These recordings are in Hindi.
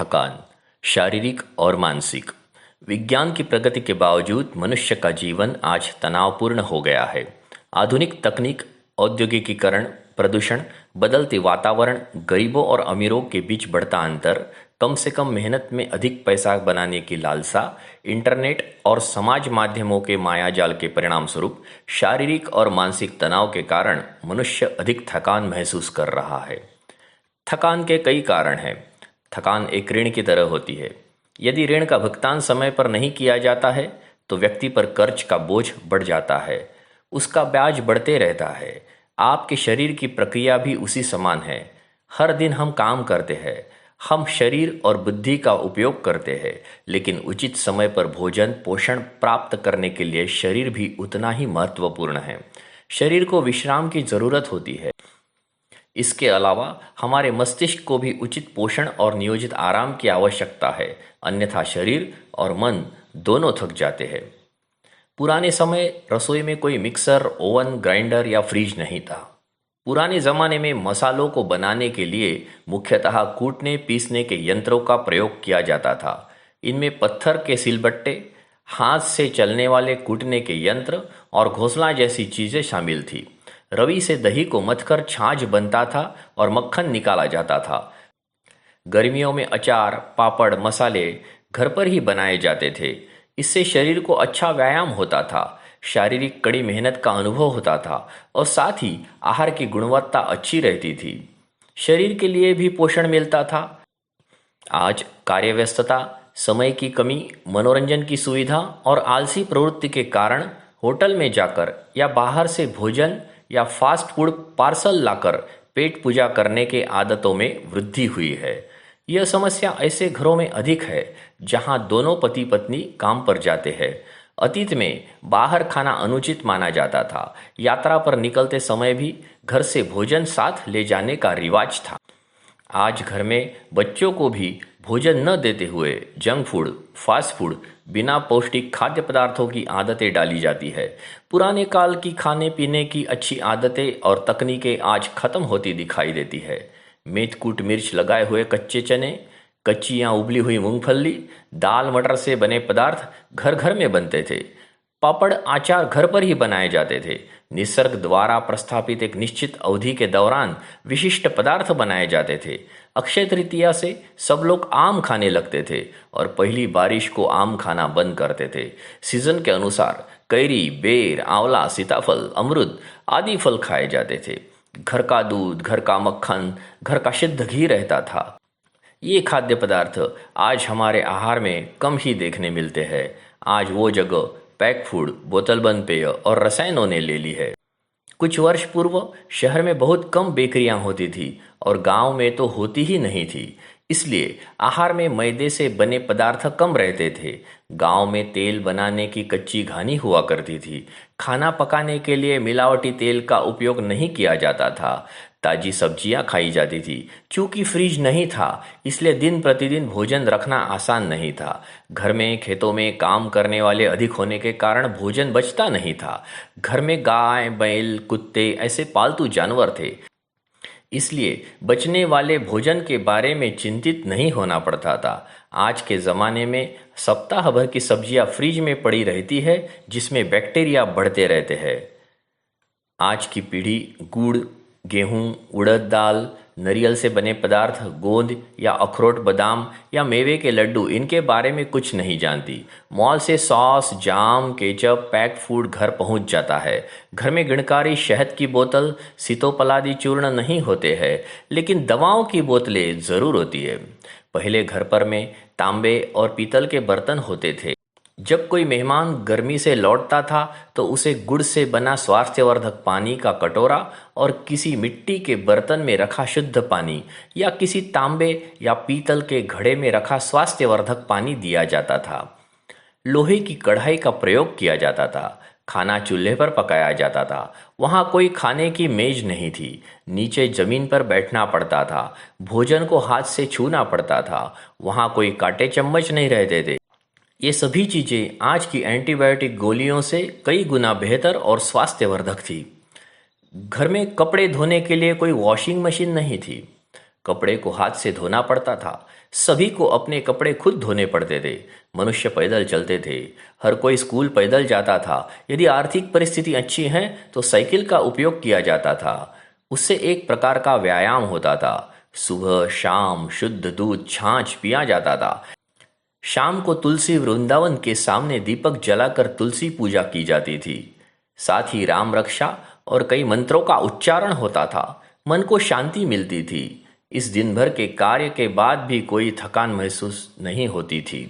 थकान, शारीरिक और मानसिक। विज्ञान की प्रगति के बावजूद मनुष्य का जीवन आज तनावपूर्ण हो गया है। आधुनिक तकनीक, औद्योगिकीकरण, प्रदूषण, बदलते वातावरण, गरीबों और अमीरों के बीच बढ़ता अंतर, कम से कम मेहनत में अधिक पैसा बनाने की लालसा, इंटरनेट और समाज माध्यमों के मायाजाल के परिणाम स्वरूप शारीरिक और मानसिक तनाव के कारण मनुष्य अधिक थकान महसूस कर रहा है। थकान के कई कारण हैं। थकान एक ऋण की तरह होती है। यदि ऋण का भुगतान समय पर नहीं किया जाता है तो व्यक्ति पर कर्ज का बोझ बढ़ जाता है। उसका ब्याज बढ़ते रहता है। आपके शरीर की प्रक्रिया भी उसी समान है। हर दिन हम काम करते हैं, हम शरीर और बुद्धि का उपयोग करते हैं, लेकिन उचित समय पर भोजन पोषण प्राप्त करने के लिए शरीर भी उतना ही महत्वपूर्ण है। शरीर को विश्राम की जरूरत होती है। इसके अलावा हमारे मस्तिष्क को भी उचित पोषण और नियोजित आराम की आवश्यकता है, अन्यथा शरीर और मन दोनों थक जाते हैं। पुराने समय रसोई में कोई मिक्सर, ओवन, ग्राइंडर या फ्रिज नहीं था। पुराने जमाने में मसालों को बनाने के लिए मुख्यतः कूटने पीसने के यंत्रों का प्रयोग किया जाता था। इनमें पत्थर के सिलबट्टे, हाथ से चलने वाले कूटने के यंत्र और घोंसला जैसी चीजें शामिल थी। रवी से दही को मथकर छाछ बनता था और मक्खन निकाला जाता था। गर्मियों में अचार, पापड़, मसाले घर पर ही बनाए जाते थे। इससे शरीर को अच्छा व्यायाम होता था, शारीरिक कड़ी मेहनत का अनुभव होता था और साथ ही आहार की गुणवत्ता अच्छी रहती थी। शरीर के लिए भी पोषण मिलता था। आज कार्यव्यस्तता, समय की कमी, मनोरंजन की सुविधा और आलसी प्रवृत्ति के कारण होटल में जाकर या बाहर से भोजन या फास्ट फूड पार्सल लाकर पेट पूजा करने के आदतों में वृद्धि हुई है। यह समस्या ऐसे घरों में अधिक है जहां दोनों पति पत्नी काम पर जाते हैं। अतीत में बाहर खाना अनुचित माना जाता था। यात्रा पर निकलते समय भी घर से भोजन साथ ले जाने का रिवाज था। आज घर में बच्चों को भी भोजन न देते हुए जंक फूड, फास्ट फूड, बिना पौष्टिक खाद्य पदार्थों की आदतें डाली जाती है। पुराने काल की खाने पीने की अच्छी आदतें और तकनीकें आज खत्म होती दिखाई देती है। मेथकूट मिर्च लगाए हुए कच्चे चने, कच्ची या उबली हुई मूंगफली, दाल मटर से बने पदार्थ घर घर में बनते थे। पापड़, आचार घर पर ही बनाए जाते थे। निसर्ग द्वारा प्रस्थापित एक निश्चित अवधि के दौरान विशिष्ट पदार्थ बनाए जाते थे। अक्षय तृतीया से सब लोग आम खाने लगते थे और पहली बारिश को आम खाना बंद करते थे। सीजन के अनुसार कैरी, बेर, आंवला, सीताफल, अमरूद आदि फल खाए जाते थे। घर का दूध, घर का मक्खन, घर का शुद्ध घी रहता था। ये खाद्य पदार्थ आज हमारे आहार में कम ही देखने मिलते हैं। आज वो जगह पैक फूड, बोतलबंद पेय और रसायनों ने ले ली है। कुछ वर्ष पूर्व शहर में बहुत कम बेकरियां होती थी और गांव में तो होती ही नहीं थी। इसलिए आहार में मैदे से बने पदार्थ कम रहते थे। गांव में तेल बनाने की कच्ची घानी हुआ करती थी। खाना पकाने के लिए मिलावटी तेल का उपयोग नहीं किया जाता था। ताजी सब्जियां खाई जाती थी। चूंकि फ्रिज नहीं था, इसलिए दिन प्रतिदिन भोजन रखना आसान नहीं था। घर में, खेतों में काम करने वाले अधिक होने के कारण भोजन बचता नहीं था। घर में गाय, बैल, कुत्ते ऐसे पालतू जानवर थे, इसलिए बचने वाले भोजन के बारे में चिंतित नहीं होना पड़ता था। आज के ज़माने में सप्ताह भर की सब्जियां फ्रिज में पड़ी रहती है, जिसमें बैक्टीरिया बढ़ते रहते हैं। आज की पीढ़ी गुड़, गेहूं, उड़द दाल, नारियल से बने पदार्थ, गोंद या अखरोट, बादाम या मेवे के लड्डू, इनके बारे में कुछ नहीं जानती। मॉल से सॉस, जाम, केचप, पैक फूड घर पहुंच जाता है। घर में गणकारी शहद की बोतल, सीतोपलादी चूर्ण नहीं होते हैं, लेकिन दवाओं की बोतलें जरूर होती है। पहले घर पर में तांबे और पीतल के बर्तन होते थे। जब कोई मेहमान गर्मी से लौटता था तो उसे गुड़ से बना स्वास्थ्यवर्धक पानी का कटोरा और किसी मिट्टी के बर्तन में रखा शुद्ध पानी या किसी तांबे या पीतल के घड़े में रखा स्वास्थ्यवर्धक पानी दिया जाता था। लोहे की कढ़ाई का प्रयोग किया जाता था। खाना चूल्हे पर पकाया जाता था। वहाँ कोई खाने की मेज नहीं थी। नीचे जमीन पर बैठना पड़ता था। भोजन को हाथ से छूना पड़ता था। वहाँ कोई कांटे चम्मच नहीं रहते थे। ये सभी चीजें आज की एंटीबायोटिक गोलियों से कई गुना बेहतर और स्वास्थ्यवर्धक थी। घर में कपड़े धोने के लिए कोई वॉशिंग मशीन नहीं थी। कपड़े को हाथ से धोना पड़ता था। सभी को अपने कपड़े खुद धोने पड़ते थे। मनुष्य पैदल चलते थे। हर कोई स्कूल पैदल जाता था। यदि आर्थिक परिस्थिति अच्छी है तो साइकिल का उपयोग किया जाता था। उससे एक प्रकार का व्यायाम होता था। सुबह शाम शुद्ध दूध छाछ पिया जाता था। शाम को तुलसी वृंदावन के सामने दीपक जलाकर तुलसी पूजा की जाती थी। साथ ही राम रक्षा और कई मंत्रों का उच्चारण होता था। मन को शांति मिलती थी। इस दिन भर के कार्य के बाद भी कोई थकान महसूस नहीं होती थी।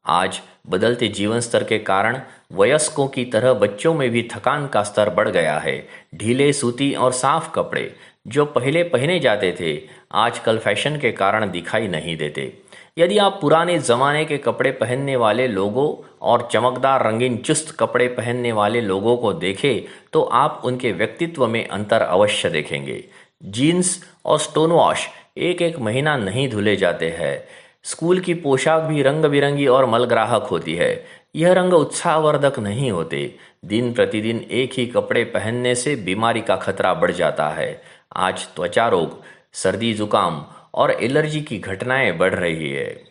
आज बदलते जीवन स्तर के कारण वयस्कों की तरह बच्चों में भी थकान का स्तर बढ़ गया है। ढीले सूती और साफ कपड़े जो पहले पहने जाते थे आजकल फैशन के कारण दिखाई नहीं देते। यदि आप पुराने जमाने के कपड़े पहनने वाले लोगों और चमकदार रंगीन चुस्त कपड़े पहनने वाले लोगों को देखें तो आप उनके व्यक्तित्व में अंतर अवश्य देखेंगे। जीन्स और स्टोन वॉश एक एक महीना नहीं धुले जाते हैं। स्कूल की पोशाक भी रंग बिरंगी और मलग्राहक होती है। यह रंग उत्साहवर्धक नहीं होते। दिन प्रतिदिन एक ही कपड़े पहनने से बीमारी का खतरा बढ़ जाता है। आज त्वचा रोग, सर्दी जुकाम और एलर्जी की घटनाएं बढ़ रही है।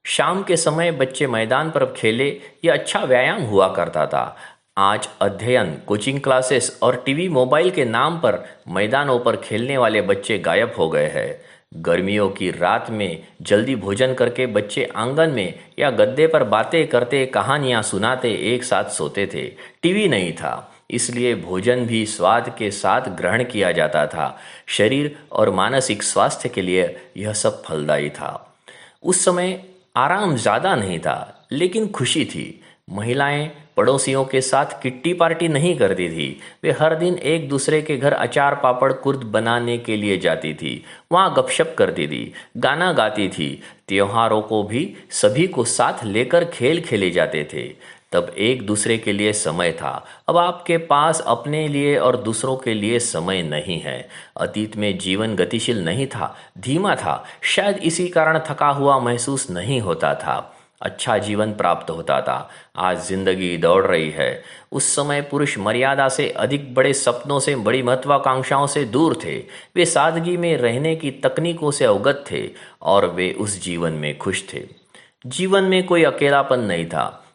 शाम के समय बच्चे मैदान पर खेले, यह अच्छा व्यायाम हुआ करता था। आज अध्ययन, कोचिंग क्लासेस और टीवी मोबाइल के नाम पर मैदानों पर खेलने वाले बच्चे गायब हो गए हैं। गर्मियों की रात में जल्दी भोजन करके बच्चे आंगन में या गद्दे पर बातें करते, कहानियां सुनाते एक साथ सोते थे। टीवी नहीं था, इसलिए भोजन भी स्वाद के साथ ग्रहण किया जाता था। शरीर और मानसिक स्वास्थ्य के लिए यह सब फलदायी था। उस समय आराम ज़्यादा नहीं था, लेकिन खुशी थी। महिलाएं पड़ोसियों के साथ किट्टी पार्टी नहीं करती थी। वे हर दिन एक दूसरे के घर अचार पापड़ कुर्द बनाने के लिए जाती थी। वहाँ गपशप करती थी, गाना गाती थी। त्योहारों को भी सभी को साथ लेकर खेल खेले जाते थे। तब एक दूसरे के लिए समय था। अब आपके पास अपने लिए और दूसरों के लिए समय नहीं है। अतीत में जीवन गतिशील नहीं था, धीमा था। शायद इसी कारण थका हुआ महसूस नहीं होता था। अच्छा जीवन प्राप्त होता था। आज जिंदगी दौड़ रही है। उस समय पुरुष मर्यादा से अधिक, बड़े सपनों से, बड़ी महत्वाकांक्षाओं से दूर थे। वे सादगी में रहने की तकनीकों से अवगत थे और वे उस जीवन में खुश थे। जीवन में कोई अकेलापन नहीं था।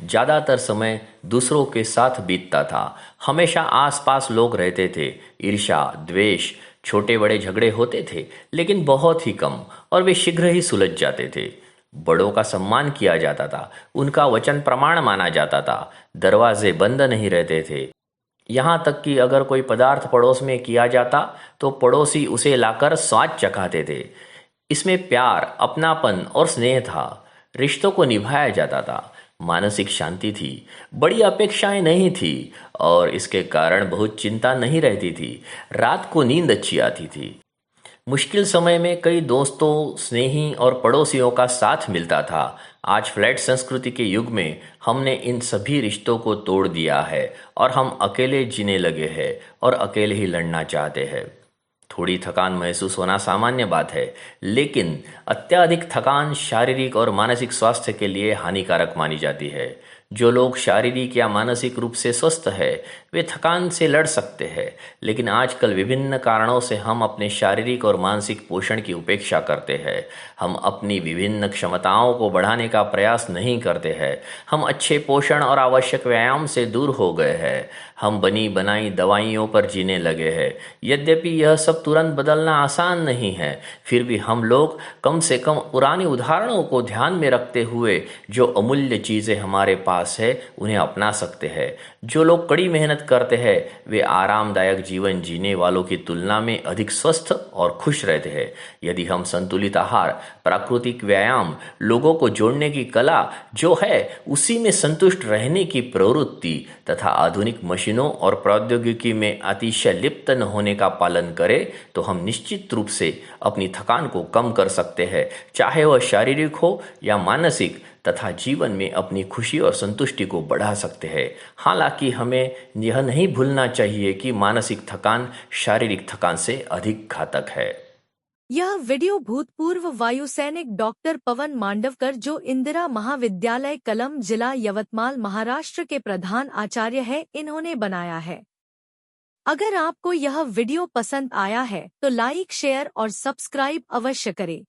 ज्यादातर समय दूसरों के साथ बीतता था। हमेशा आसपास लोग रहते थे। ईर्ष्या, द्वेष, छोटे बड़े झगड़े होते थे, लेकिन बहुत ही कम, और वे शीघ्र ही सुलझ जाते थे। बड़ों का सम्मान किया जाता था। उनका वचन प्रमाण माना जाता था। दरवाजे बंद नहीं रहते थे। यहाँ तक कि अगर कोई पदार्थ पड़ोस में किया जाता तो पड़ोसी उसे लाकर स्वाद चखाते थे। इसमें प्यार, अपनापन और स्नेह था। रिश्तों को निभाया जाता था। मानसिक शांति थी। बड़ी अपेक्षाएं नहीं थी और इसके कारण बहुत चिंता नहीं रहती थी। रात को नींद अच्छी आती थी। मुश्किल समय में कई दोस्तों, स्नेही और पड़ोसियों का साथ मिलता था। आज फ्लैट संस्कृति के युग में हमने इन सभी रिश्तों को तोड़ दिया है और हम अकेले जीने लगे हैं और अकेले ही लड़ना चाहते हैं। थोड़ी थकान महसूस होना सामान्य बात है, लेकिन अत्याधिक थकान शारीरिक और मानसिक स्वास्थ्य के लिए हानिकारक मानी जाती है। जो लोग शारीरिक या मानसिक रूप से स्वस्थ है वे थकान से लड़ सकते हैं, लेकिन आजकल विभिन्न कारणों से हम अपने शारीरिक और मानसिक पोषण की उपेक्षा करते हैं। हम अपनी विभिन्न क्षमताओं को बढ़ाने का प्रयास नहीं करते हैं। हम अच्छे पोषण और आवश्यक व्यायाम से दूर हो गए हैं। हम बनी बनाई दवाइयों पर जीने लगे हैं। यद्यपि यह सब तुरंत बदलना आसान नहीं है, फिर भी हम लोग कम से कम पुराने उदाहरणों को ध्यान में रखते हुए जो अमूल्य चीज़ें हमारे पास है उन्हें अपना सकते हैं। जो लोग कड़ी मेहनत करते हैं वे आरामदायक जीवन जीने वालों की तुलना में अधिक स्वस्थ और खुश रहते हैं। यदि हम संतुलित आहार, प्राकृतिक व्यायाम, लोगों को जोड़ने की कला जो है उसी में संतुष्ट रहने की प्रवृत्ति तथा आधुनिक मशीनों और प्रौद्योगिकी में अतिशय लिप्त न होने का पालन करें तो हम निश्चित रूप से अपनी थकान को कम कर सकते हैं, चाहे वह शारीरिक हो या मानसिक, तथा जीवन में अपनी खुशी और संतुष्टि को बढ़ा सकते हैं। हालांकि हमें यह नहीं भूलना चाहिए कि मानसिक थकान शारीरिक थकान से अधिक घातक है। यह वीडियो भूतपूर्व वायुसैनिक डॉक्टर पवन मांडवकर, जो इंदिरा महाविद्यालय कलम, जिला यवतमाल, महाराष्ट्र के प्रधान आचार्य है, इन्होंने बनाया है। अगर आपको यह वीडियो पसंद आया है तो लाइक शेयर और सब्सक्राइब अवश्य करें।